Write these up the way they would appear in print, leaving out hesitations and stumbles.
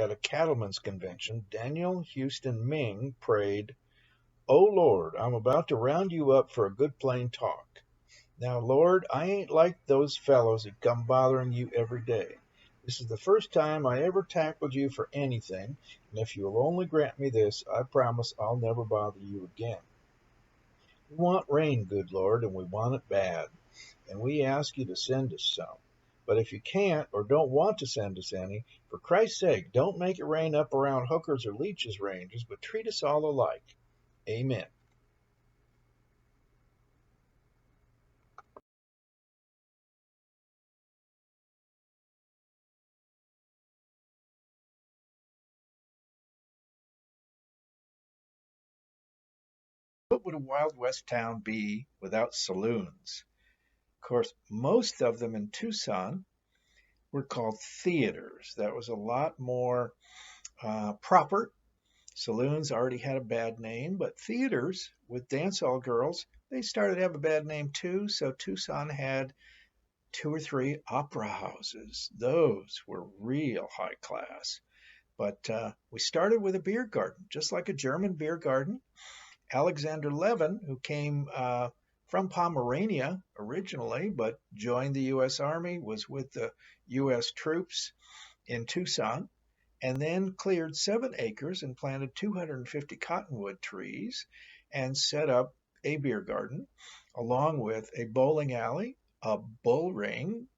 At a cattlemen's convention, Daniel Houston Ming prayed, "Oh Lord, I'm about to round you up for a good plain talk. Now, Lord, I ain't like those fellows that come bothering you every day. This is the first time I ever tackled you for anything, and if you'll only grant me this, I promise I'll never bother you again. We want rain, good Lord, and we want it bad, and we ask you to send us some. But if you can't or don't want to send us any, for Christ's sake, don't make it rain up around Hooker's or Leach's ranges, but treat us all alike. Amen." What would a Wild West town be without saloons? Of course, most of them in Tucson were called theaters. That was a lot more proper. Saloons already had a bad name, but theaters with dance hall girls, they started to have a bad name too. So Tucson had two or three opera houses. Those were real high class. But we started with a beer garden, just like a German beer garden. Alexander Levin, who came from Pomerania originally, but joined the U.S. Army, was with the U.S. troops in Tucson, and then cleared 7 acres and planted 250 cottonwood trees and set up a beer garden, along with a bowling alley, a bull ring,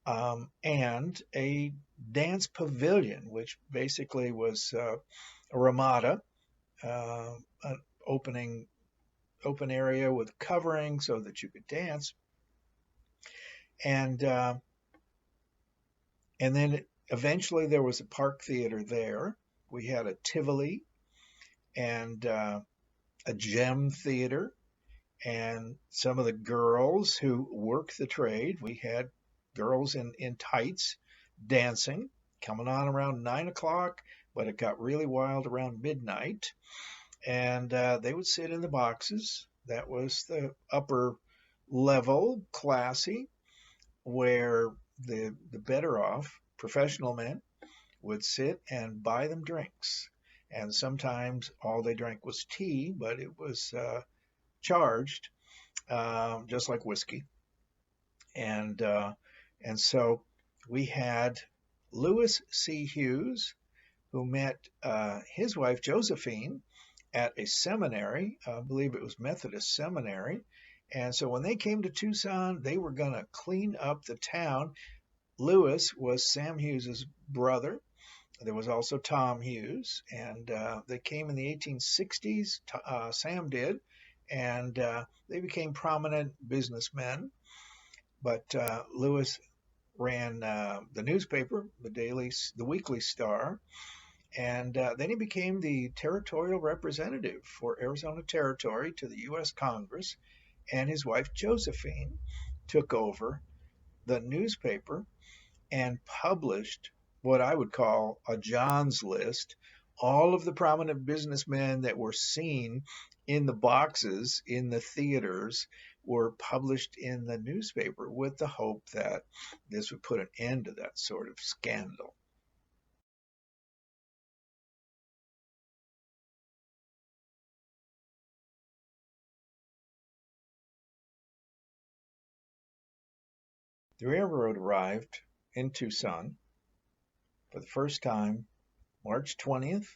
and a dance pavilion, which basically was a ramada, an open area with covering so that you could dance, and uh, and then eventually there was a park theater there. We had a Tivoli and a gem theater, and some of the girls who worked the trade. We had girls in tights dancing, coming on around 9 o'clock, but it got really wild around midnight. And they would sit in the boxes. That was the upper level, classy, where the better off professional men would sit and buy them drinks. And sometimes all they drank was tea, but it was charged, just like whiskey. And so we had Lewis C. Hughes, who met his wife Josephine at a seminary. I believe it was Methodist Seminary. And so when they came to Tucson, they were going to clean up the town. Lewis was Sam Hughes's brother. There was also Tom Hughes, and they came in the 1860s. Sam did, and they became prominent businessmen. But Lewis ran the newspaper, the Weekly Star, and then he became the territorial representative for Arizona Territory to the U.S. Congress. And his wife Josephine took over the newspaper and published what I would call a John's list. All of the prominent businessmen that were seen in the boxes in the theaters were published in the newspaper with the hope that this would put an end to that sort of scandal. The railroad arrived in Tucson for the first time March 20th,